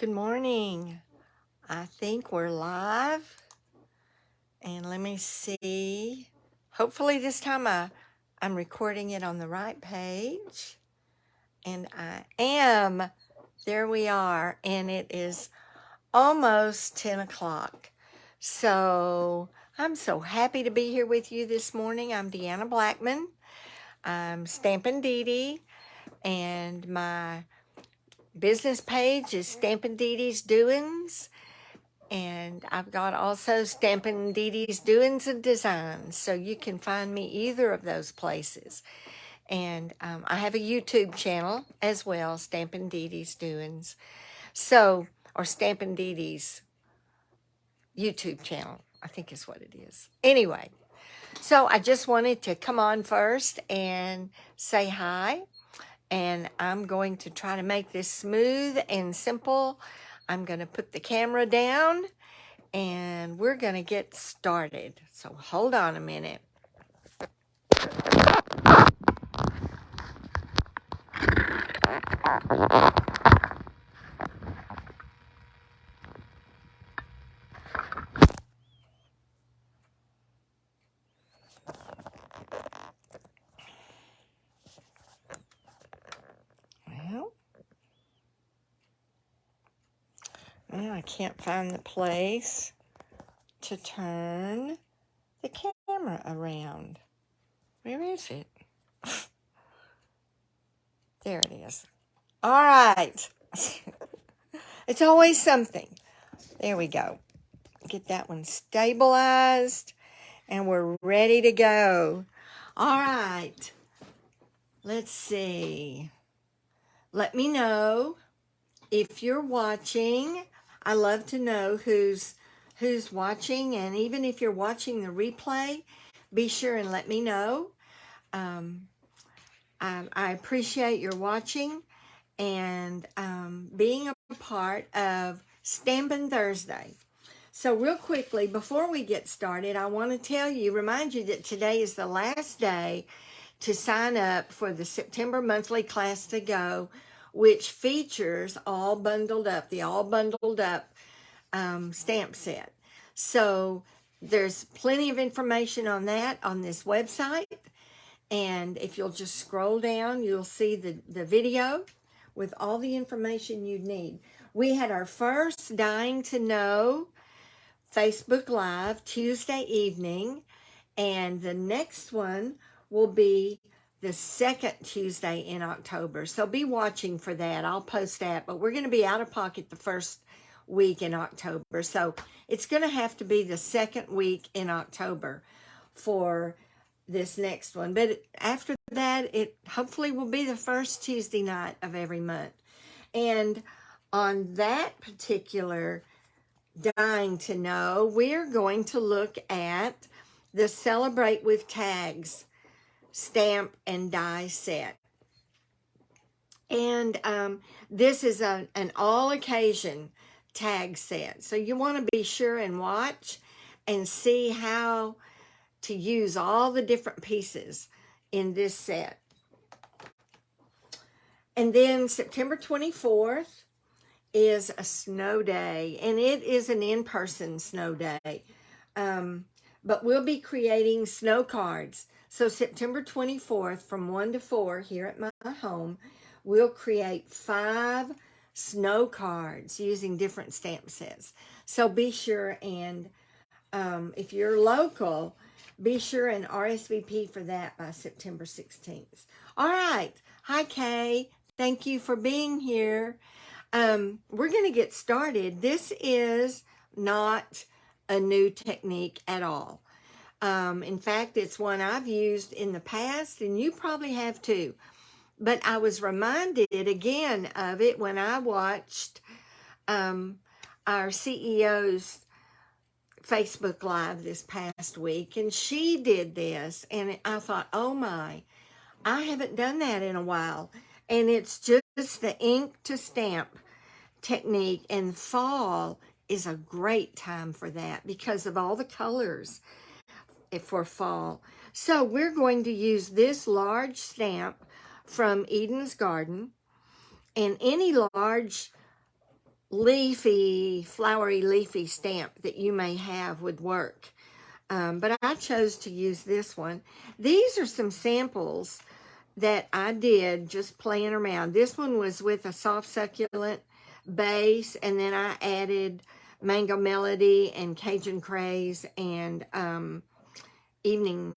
Good morning. I think we're live. And let me see. Hopefully this time I'm recording it on the right page. And I am. There we are. And it is almost 10 o'clock. So I'm so happy to be here with you this morning. I'm Deanna Blackman. I'm Stampin' Dee Dee. And my business page is Stampin' Dee Dee's Doings. And I've got also Stampin' Dee Dee's Doings and Designs, so you can find me either of those places. And I have a YouTube channel as well, Stampin' Dee Dee's Doings. So, or Stampin' Dee Dee's YouTube channel, I think is what it is. Anyway, so I just wanted to come on first and say hi. And I'm going to try to make this smooth and simple. I'm going to put the camera down. And we're going to get started. So hold on a minute. Well, I can't find the place to turn the camera around. Where is it? There it is. All right. It's always something. There we go. Get that one stabilized, and we're ready to go. All right. Let's see. Let me know if you're watching. I love to know who's watching, and even if you're watching the replay, be sure and let me know. I appreciate your watching and being a part of Stampin' Thursday. So real quickly, before we get started, I want to remind you that today is the last day to sign up for the September monthly class to go, which features the all bundled up stamp set. So there's plenty of information on that on this website. And if you'll just scroll down, you'll see the video with all the information you need. We had our first Dying to Know Facebook Live Tuesday evening, and the next one will be the second Tuesday in October. So be watching for that. I'll post that, but we're going to be out of pocket the first week in October. So it's going to have to be the second week in October for this next one. But after that, it hopefully will be the first Tuesday night of every month. And on that particular Dying to Know, we're going to look at the Celebrate with Tags stamp and die set. And this is an all occasion tag set. So you want to be sure and watch and see how to use all the different pieces in this set. And then September 24th is a snow day, and it is an in-person snow day. But we'll be creating snow cards. So September 24th from 1 to 4 here at my home, we'll create 5 snow cards using different stamp sets. So be sure and if you're local, be sure and RSVP for that by September 16th. All right. Hi, Kay. Thank you for being here. We're going to get started. This is not a new technique at all. In fact, it's one I've used in the past, and you probably have too. But I was reminded again of it when I watched our CEO's Facebook Live this past week, and she did this, and I thought, oh my, I haven't done that in a while. And it's just the ink to stamp technique, and fall is a great time for that because of all the colors for fall. So we're going to use this large stamp from Eden's Garden, and any large leafy, flowery, leafy stamp that you may have would work. But I chose to use this one. These are some samples that I did just playing around. This one was with a soft succulent base, and then I added Mango Melody and Cajun Craze and Evening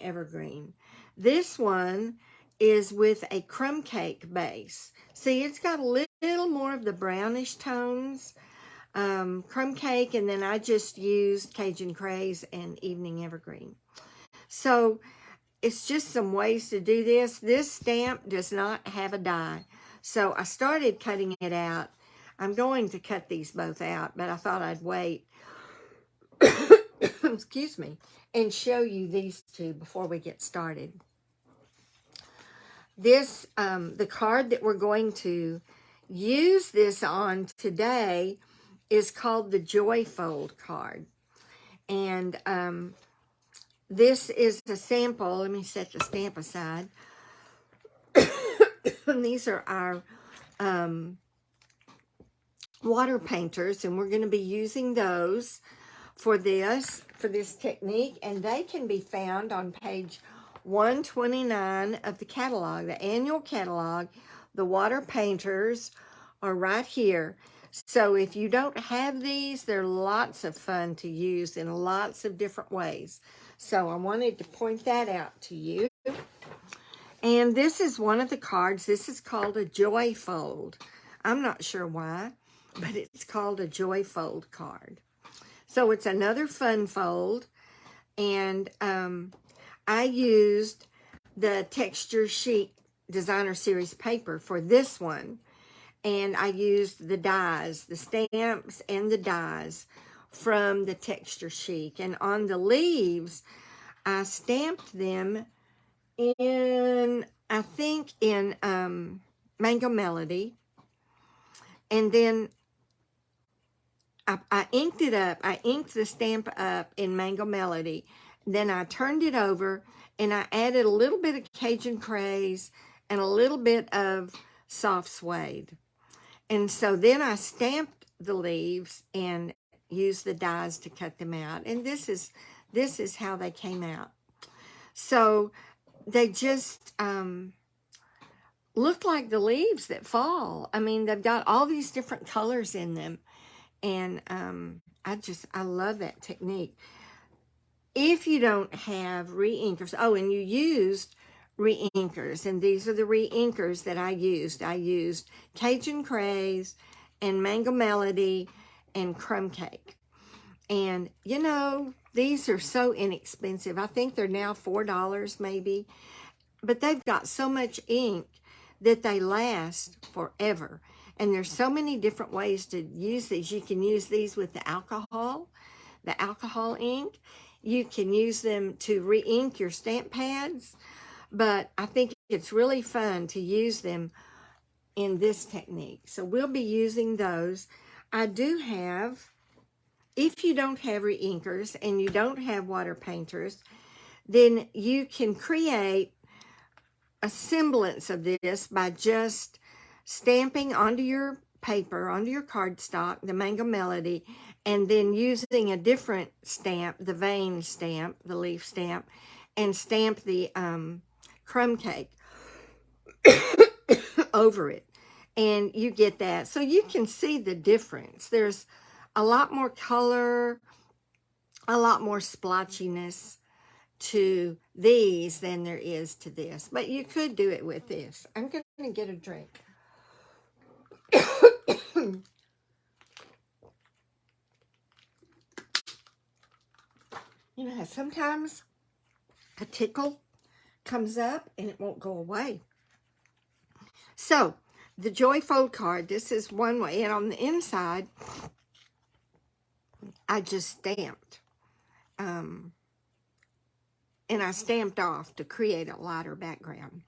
Evergreen. This one is with a crumb cake base. See, it's got a little more of the brownish tones, crumb cake, and then I just used Cajun Craze and Evening Evergreen. So it's just some ways to do this. This stamp does not have a die. So I started cutting it out. I'm going to cut these both out, but I thought I'd wait, excuse me, and show you these two before we get started. This, the card that we're going to use this on today is called the Joy Fold card. And this is a sample. Let me set the stamp aside. And these are our water painters, and we're going to be using those for this technique, and they can be found on page 129 of the catalog, the annual catalog. The water painters are right here. So if you don't have these, they're lots of fun to use in lots of different ways. So I wanted to point that out to you. And this is one of the cards. This is called a Joy Fold. I'm not sure why, but it's called a Joy Fold card. So it's another fun fold. And I used the Texture Chic Designer Series paper for this one. And I used the dies, the stamps and the dies from the Texture Chic. And on the leaves, I stamped them in, I think, in Mango Melody. And then I inked it up. I inked the stamp up in Mango Melody. Then I turned it over and I added a little bit of Cajun Craze and a little bit of soft suede. And so then I stamped the leaves and used the dies to cut them out. And this is how they came out. So they just look like the leaves that fall. I mean, they've got all these different colors in them. And I love that technique. If you don't have re-inkers, oh, and you used re-inkers, and these are the re-inkers that I used. I used Cajun Craze and Mango Melody and Crumb Cake. And, you know, these are so inexpensive. I think they're now $4 maybe. But they've got so much ink that they last forever. And there's so many different ways to use these. You can use these with the alcohol ink. You can use them to re-ink your stamp pads. But I think it's really fun to use them in this technique. So we'll be using those. I do have, if you don't have re-inkers and you don't have water painters, then you can create a semblance of this by just stamping onto your paper, onto your cardstock, the Mango Melody, and then using a different stamp, the vein stamp, the leaf stamp, and stamp the crumb cake over it. And you get that. So you can see the difference. There's a lot more color, a lot more splotchiness to these than there is to this. But you could do it with this. I'm going to get a drink. You know how sometimes a tickle comes up and it won't go away. So the Joy Fold card, this is one way. And on the inside, I just stamped. And I stamped off to create a lighter background.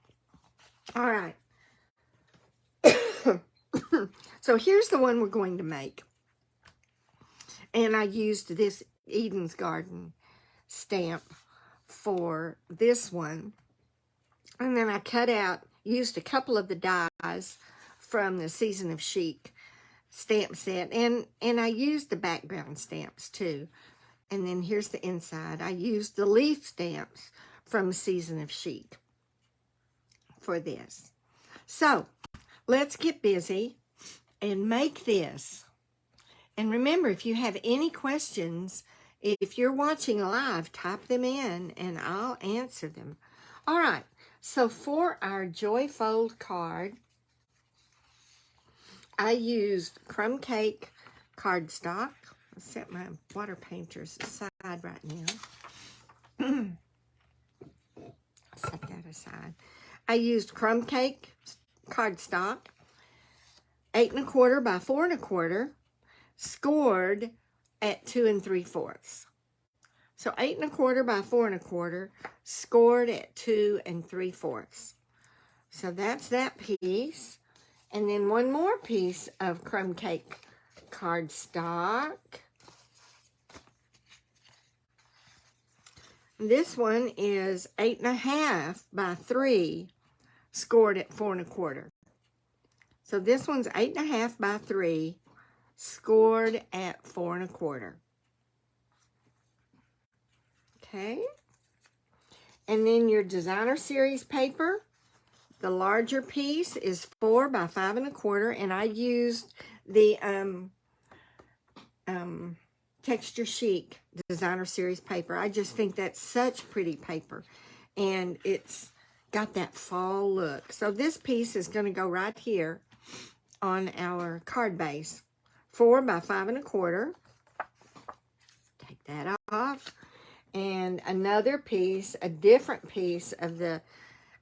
All right. So here's the one we're going to make. And I used this Eden's Garden stamp for this one. And then I cut out, used a couple of the dies from the Season of Chic stamp set, and I used the background stamps too. And then here's the inside. I used the leaf stamps from Season of Chic for this. So let's get busy and make this. And remember, if you have any questions, if you're watching live, type them in and I'll answer them. All right, so for our Joy Fold card, I used Crumb Cake cardstock. I'll set my water painters aside right now. Set that aside. I used Crumb Cake cardstock, 8 1/4 by 4 1/4, scored at 2 3/4. So 8 1/4 by 4 1/4, scored at 2 3/4. So that's that piece. And then one more piece of Crumb Cake cardstock. This one is 8 1/2 by 3, scored at 4 1/4. So this one's 8 1/2 by 3, scored at 4 1/4. Okay. And then your designer series paper, the larger piece is 4 by 5 1/4, and I used the Texture Chic designer series paper. I just think that's such pretty paper, and it's got that fall look. So this piece is going to go right here on our card base. 4 by 5 1/4. Take that off. And another piece, a different piece of the,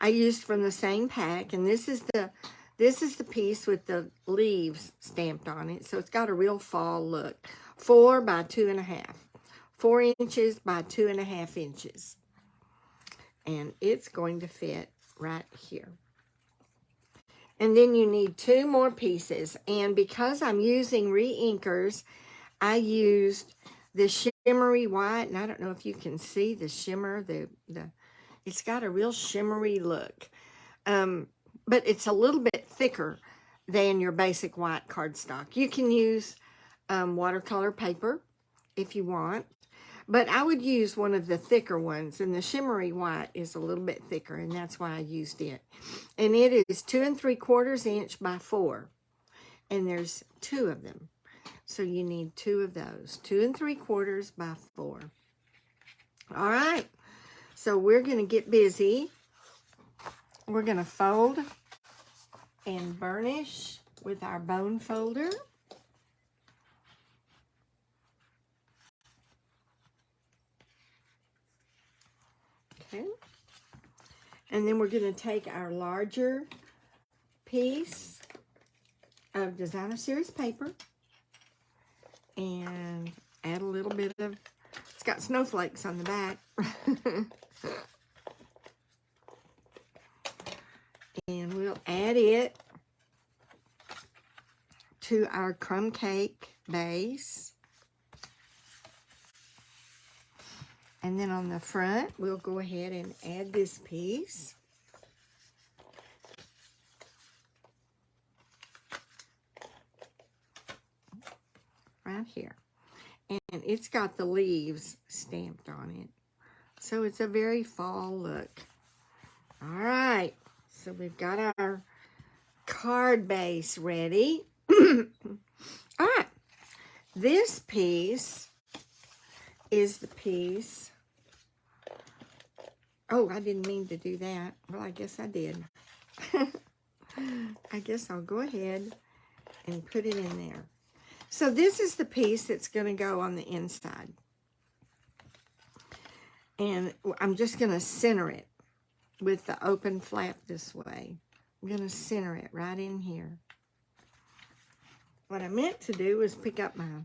I used from the same pack, and this is the piece with the leaves stamped on it. So it's got a real fall look. 4 by 2 1/2. 4 inches by 2 1/2 inches. And it's going to fit right here. And then you need 2 more pieces. And because I'm using re-inkers, I used the shimmery white. And I don't know if you can see the shimmer. It's got a real shimmery look. But it's a little bit thicker than your basic white cardstock. You can use watercolor paper if you want. But I would use one of the thicker ones, and the shimmery white is a little bit thicker, and that's why I used it. And it is 2 3/4 inch by 4, and there's 2 of them. So you need 2 of those, 2 3/4 by 4. All right, so we're going to get busy. We're going to fold and burnish with our bone folder. Okay. And then we're going to take our larger piece of designer series paper and add a little bit of, it's got snowflakes on the back. And we'll add it to our crumb cake base. And then on the front, we'll go ahead and add this piece. Right here. And it's got the leaves stamped on it. So it's a very fall look. All right. So we've got our card base ready. All right. This piece is the piece. Oh, I didn't mean to do that. Well, I guess I did. I guess I'll go ahead and put it in there. So this is the piece that's going to go on the inside. And I'm just going to center it with the open flap this way. I'm going to center it right in here. What I meant to do was pick up my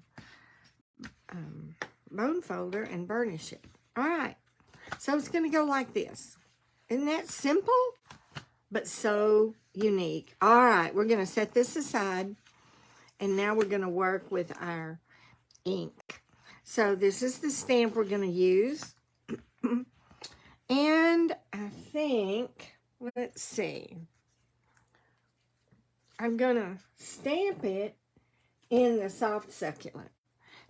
bone folder and burnish it. All right. So it's going to go like this. Isn't that simple? But so unique. All right. We're going to set this aside. And now we're going to work with our ink. So this is the stamp we're going to use. And I think, let's see. I'm going to stamp it in the soft succulent.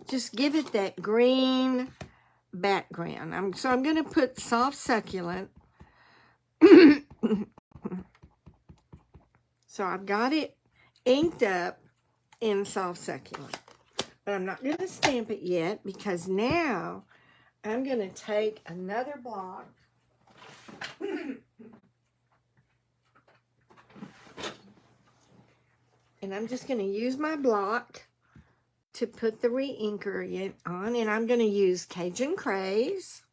Just give it that green background. So I'm going to put soft succulent. So I've got it inked up in soft succulent. But I'm not going to stamp it yet because now I'm going to take another block. And I'm just going to use my block to put the re-inker on. And I'm going to use Cajun Craze.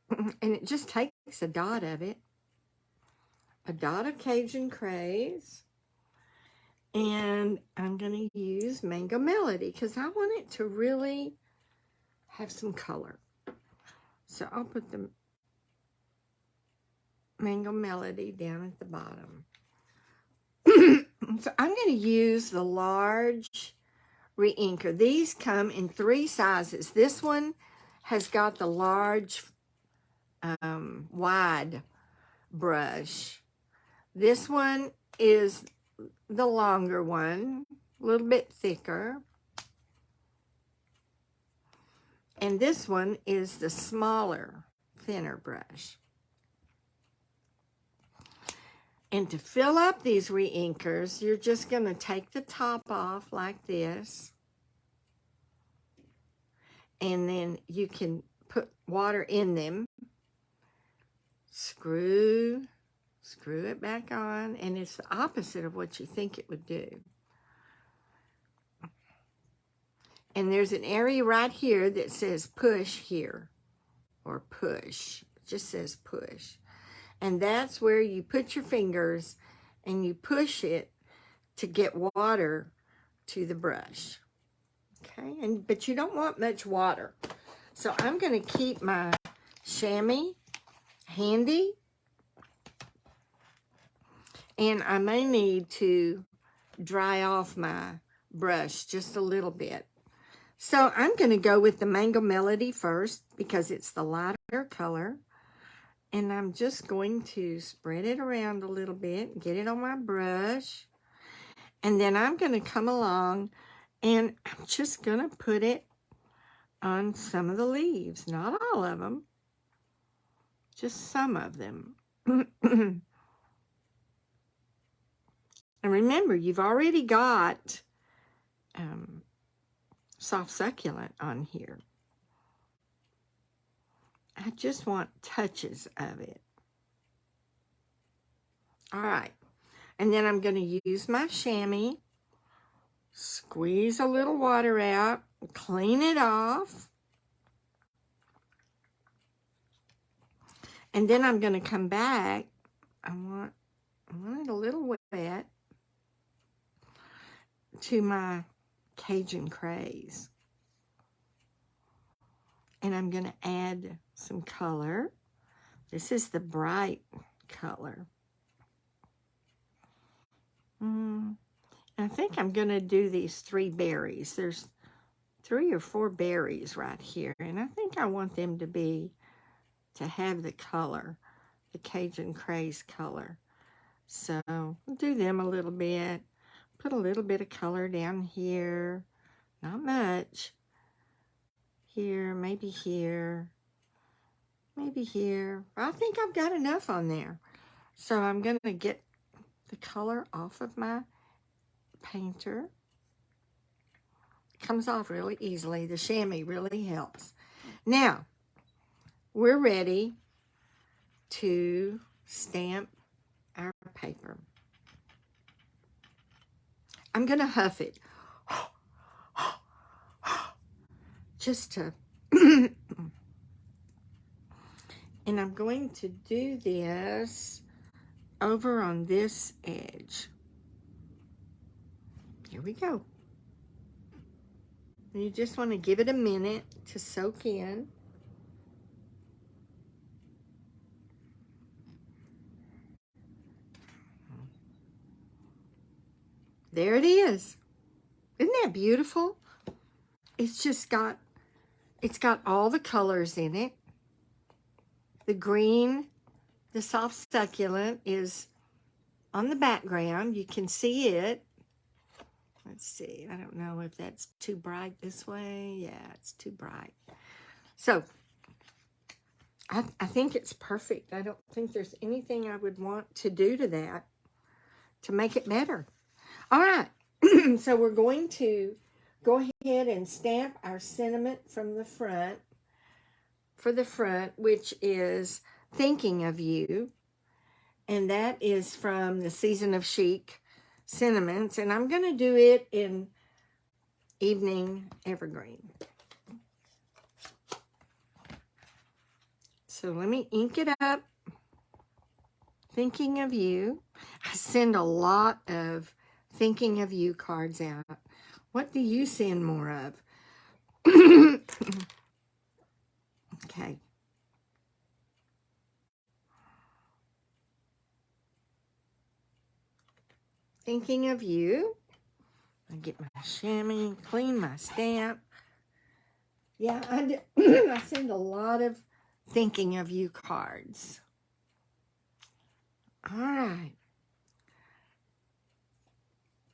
And it just takes a dot of it. A dot of Cajun Craze. And I'm going to use Mango Melody because I want it to really have some color. So I'll put the Mango Melody down at the bottom. So I'm going to use the large re-inker. These come in 3 sizes. This one has got the large wide brush. This one is the longer one, a little bit thicker. And this one is the smaller, thinner brush. And to fill up these re-inkers, you're just going to take the top off like this. And then you can put water in them. Screw it back on. And it's the opposite of what you think it would do. And there's an area right here that says push here. Or push. It just says push. And that's where you put your fingers and you push it to get water to the brush. Okay, but you don't want much water. So I'm going to keep my chamois handy. And I may need to dry off my brush just a little bit. So I'm going to go with the Mango Melody first because it's the lighter color. And I'm just going to spread it around a little bit, get it on my brush. And then I'm going to come along and I'm just going to put it on some of the leaves. Not all of them, just some of them. And remember, you've already got soft succulent on here. I just want touches of it. All right. And then I'm going to use my chamois, squeeze a little water out, clean it off. And then I'm going to come back. I want it a little wet to my Cajun Craze. And I'm going to add some color. This is the bright color. I think I'm going to do these 3 berries. There's 3 or 4 berries right here. And I think I want them to have the color, the Cajun Craze color. So I'll do them a little bit. Put a little bit of color down here. Not much. Here, maybe here, maybe here. I think I've got enough on there. So I'm going to get the color off of my painter. It comes off really easily. The chamois really helps. Now, we're ready to stamp our paper. I'm going to huff it. Just to, and I'm going to do this over on this edge. Here we go. And you just want to give it a minute to soak in. There it is. Isn't that beautiful? It's got all the colors in it. The green, the soft succulent is on the background. You can see it. Let's see. I don't know if that's too bright this way. Yeah, it's too bright. So I think it's perfect. I don't think there's anything I would want to do to that to make it better. All right. So we're going to go ahead and stamp our sentiment from the front, for the front, which is thinking of you. And that is from the Season of Chic sentiments. And I'm going to do it in Evening Evergreen. So let me ink it up. Thinking of you. I send a lot of thinking of you cards out. What do you send more of? Okay. Thinking of you. I get my chamois, clean my stamp. Yeah, I send a lot of thinking of you cards. All right.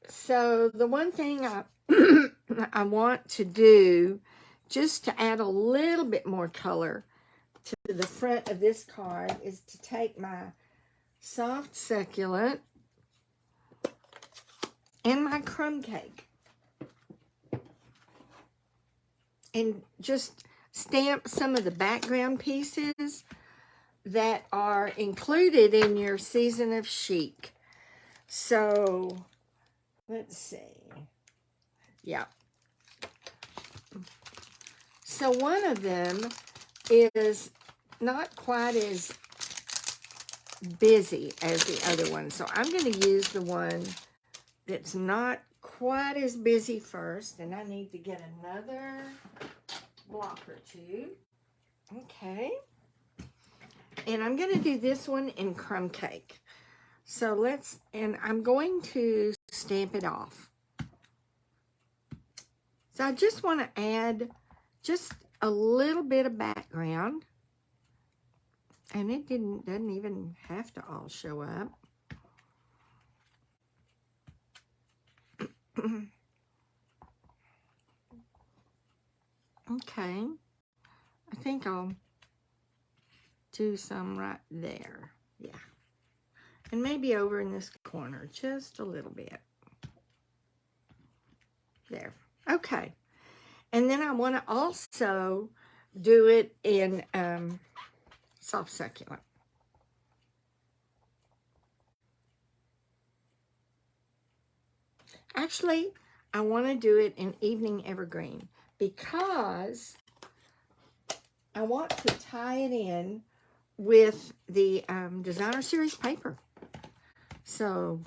So the one thing I want to do, just to add a little bit more color to the front of this card, is to take my soft succulent and my crumb cake and just stamp some of the background pieces that are included in your Season of Chic. So let's see. Yeah. So one of them is not quite as busy as the other one. So I'm going to use the one that's not quite as busy first. And I need to get another block or two. Okay. And I'm going to do this one in crumb cake. So and I'm going to stamp it off. So I just want to add just a little bit of background. And it doesn't even have to all show up. Okay. I think I'll do some right there. Yeah. And maybe over in this corner, just a little bit. There. Okay. And then I want to also do it in soft succulent. Actually, I want to do it in Evening Evergreen because I want to tie it in with the Designer Series paper. So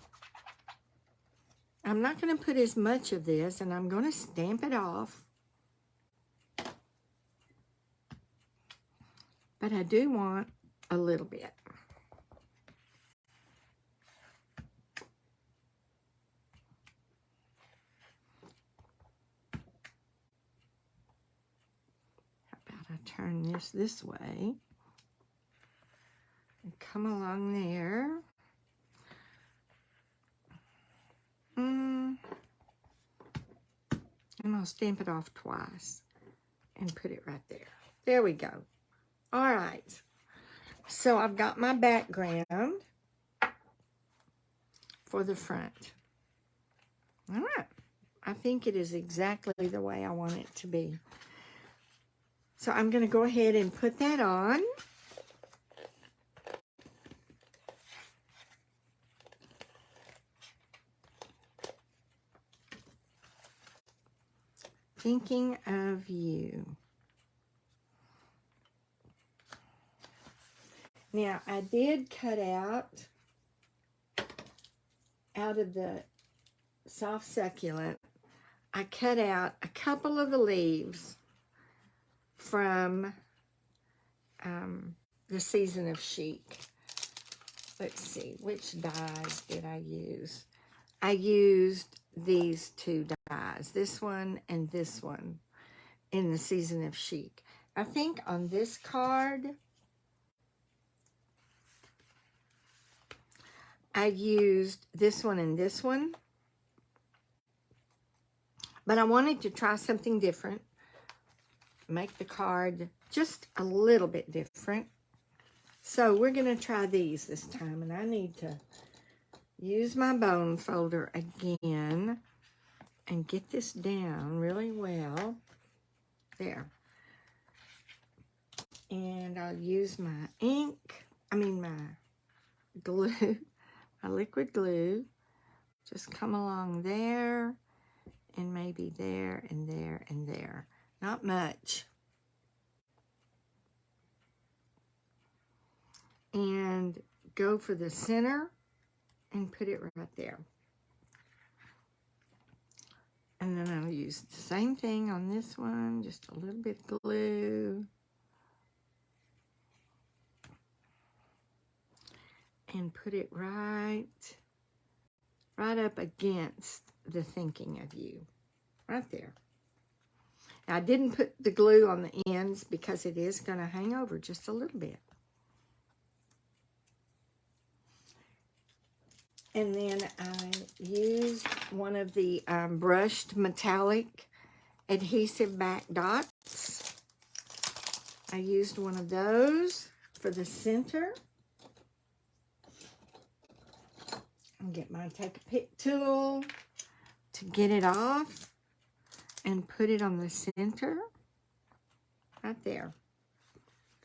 I'm not going to put as much of this, and I'm going to stamp it off. But I do want a little bit. How about I turn this way and come along there. And I'll stamp it off twice and put it right there. There we go. All right. So I've got my background for the front. All right. I think it is exactly the way I want it to be. So I'm going to go ahead and put that on. Thinking of you. Now, I did cut out of the soft succulent, I cut out a couple of the leaves from the Season of Chic. Let's see, which dies did I use? I used these two dies, this one and this one, in the Season of Chic. I think on this card, I used this one and this one. But I wanted to try something different. Make the card just a little bit different. So we're going to try these this time. And I need to use my bone folder again and get this down really well. There. And I'll use my my glue, my liquid glue. Just come along there and maybe there and there and there. Not much. And go for the center and put it right there. And then I'll use the same thing on this one, just a little bit of glue. And put it right up against the thinking of you. Right there. Now, I didn't put the glue on the ends because it is going to hang over just a little bit. And then I used one of the brushed metallic adhesive back dots. I used one of those for the center. I'll take a pick tool to get it off and put it on the center. Right there.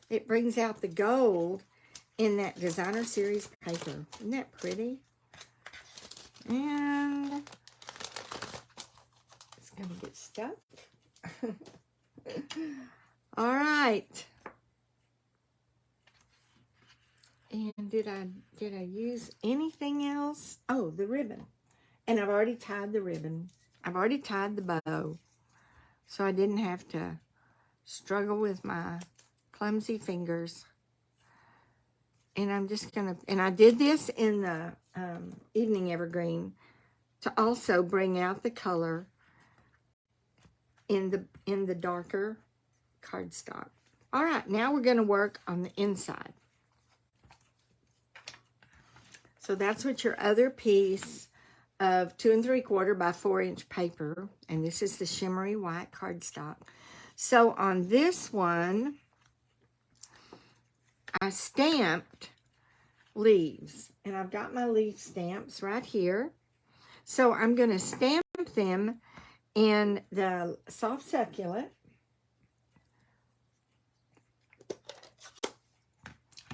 It brings out the gold in that designer series paper. Isn't that pretty? And it's going to get stuck. All right. And did I use anything else? Oh, the ribbon. And I've already tied the ribbon. I've already tied the bow. So I didn't have to struggle with my clumsy fingers. And I'm just going to, and I did this in the Evening Evergreen to also bring out the color in the darker cardstock. All right, now we're going to work on the inside. So that's what your other piece of 2 3/4 by 4 inch paper, and this is the shimmery white cardstock. So on this one, I stamped leaves, and I've got my leaf stamps right here. So I'm going to stamp them in the soft succulent,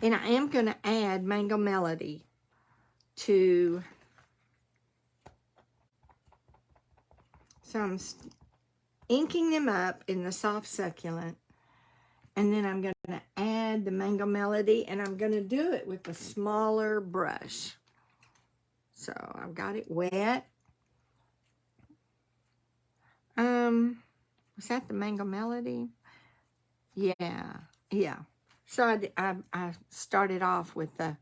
and I am going to add Mango Melody to, so I'm inking them up in the soft succulent, and then I'm going to add the Mango Melody, and I'm going to do it with a smaller brush. So I've got it wet. Was that the Mango Melody? Yeah. So I started off with the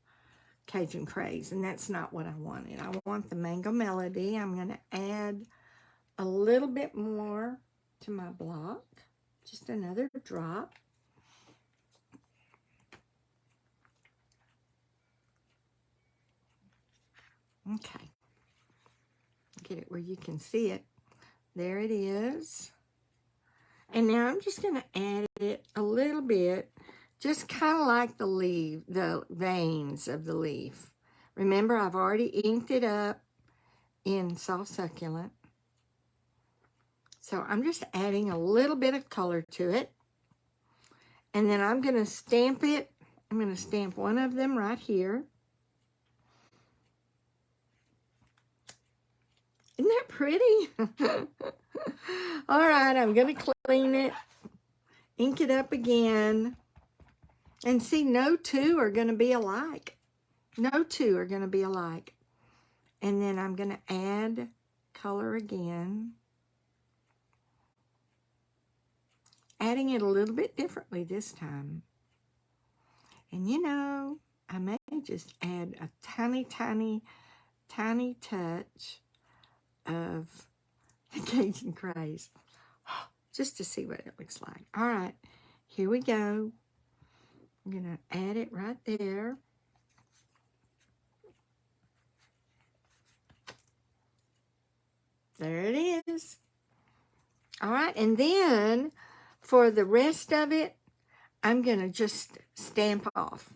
Cajun Craze, and that's not what I wanted. I want the Mango Melody. I'm going to add a little bit more to my block, just another drop. Okay, get it where you can see it. There it is. And now I'm just going to add it a little bit, just kind of like the veins of the leaf. Remember, I've already inked it up in soft succulent. So I'm just adding a little bit of color to it. And then I'm going to stamp it. I'm going to stamp one of them right here. Isn't that pretty? All right, I'm going to clean it, ink it up again. And see, no two are going to be alike. No two are going to be alike. And then I'm going to add color again. Adding it a little bit differently this time. And you know, I may just add a tiny, tiny, tiny touch of the Cajun Craze, just to see what it looks like. All right, here we go. I'm going to add it right there. There it is. All right, and then for the rest of it, I'm going to just stamp off.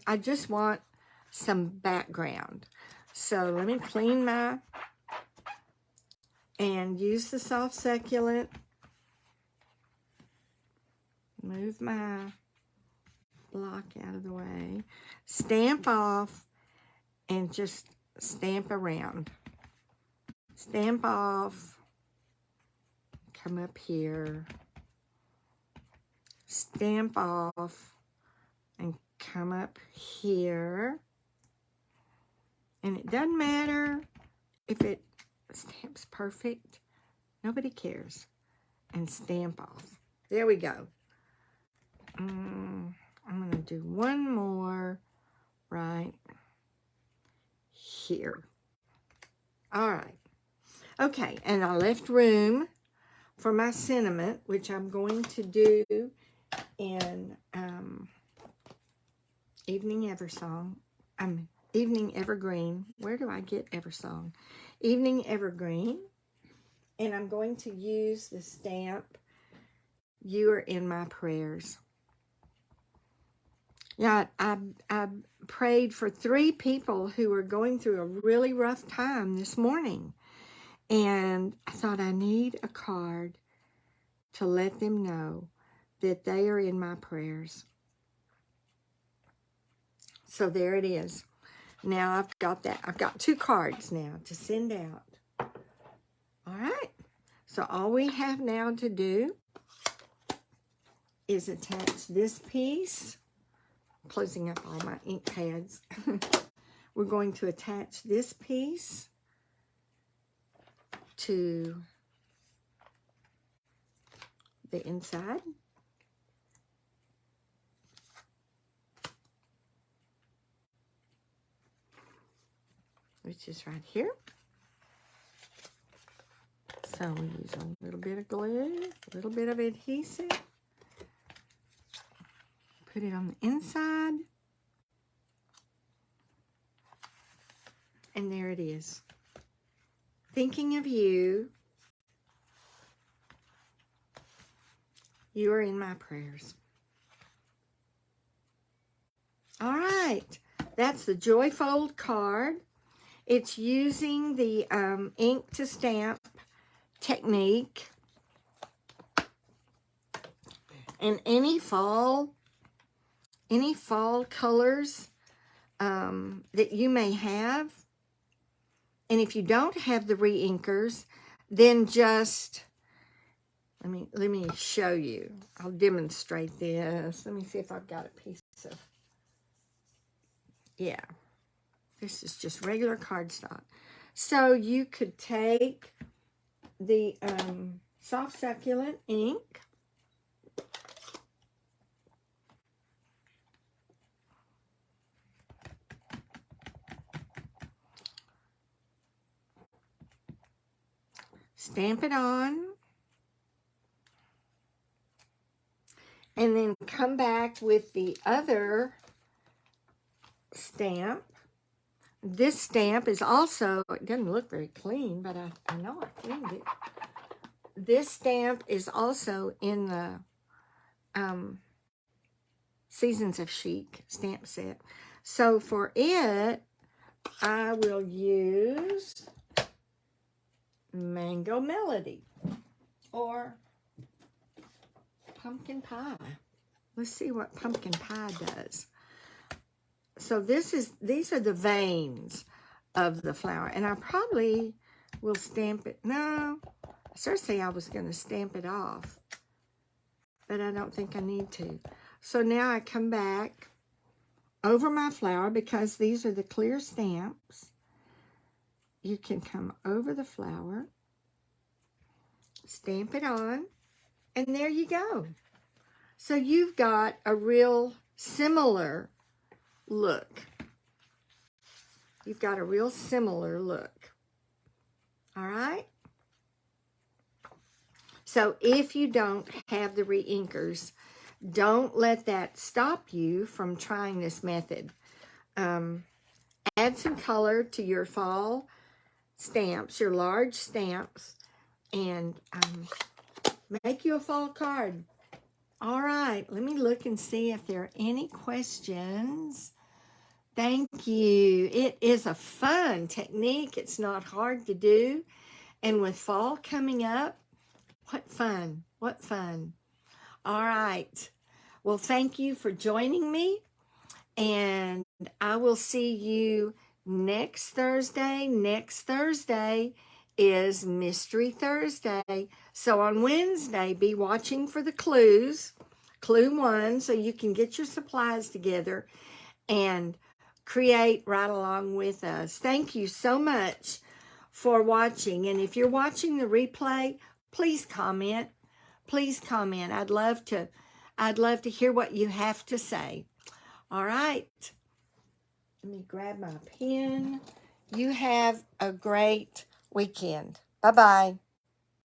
I just want some background. So let me clean my, and use the soft succulent. Move my block out of the way. Stamp off and just stamp around. Stamp off. Come up here. Stamp off and come up here. And it doesn't matter if it stamps perfect. Nobody cares. And stamp off. There we go. I'm going to do one more right here. All right. Okay, and I left room for my sentiment, which I'm going to do in Evening Eversong. Evening Evergreen. Where do I get Eversong? Evening Evergreen. And I'm going to use the stamp, You Are in My Prayers. Yeah, I prayed for 3 people who were going through a really rough time this morning. And I thought, I need a card to let them know that they are in my prayers. So there it is. Now I've got that. I've got 2 cards now to send out. All right. So all we have now to do is attach this piece. Closing up all my ink pads. We're going to attach this piece to the inside. Which is right here. So we use a little bit of glue, a little bit of adhesive. Put it on the inside. And there it is. Thinking of you. You are in my prayers. All right. That's the Joyfold card. It's using the ink to stamp technique. And any fall colors that you may have. And if you don't have the re-inkers, then just, let me show you. I'll demonstrate this. Let me see if I've got a piece of, yeah. This is just regular cardstock. So you could take the soft succulent ink. Stamp it on. And then come back with the other stamp. This stamp is also, it doesn't look very clean, but I know I cleaned it. This stamp is also in the Seasons of Chic stamp set. So for it, I will use Mango Melody or Pumpkin Pie. Let's see what Pumpkin Pie does. So these are the veins of the flower, and I probably will stamp it. No, Cersei, I was going to stamp it off, but I don't think I need to. So now I come back over my flower because these are the clear stamps. You can come over the flower, stamp it on, and there you go. So you've got a real similar look. You've got a real similar look. All right? So if you don't have the re-inkers, don't let that stop you from trying this method. Add some color to your fall stamps, your large stamps, and Make you a fall card. All right, let me look and see if there are any questions. Thank you. It is a fun technique. It's not hard to do. And with fall coming up, what fun. What fun. All right. Well, thank you for joining me. And I will see you next Thursday. Next Thursday is Mystery Thursday. So on Wednesday, be watching for the clues, clue 1, so you can get your supplies together and create right along with us. Thank you so much for watching. And if you're watching the replay, please comment. Please comment. I'd love to hear what you have to say. All right. Let me grab my pen. You have a great weekend. Bye-bye.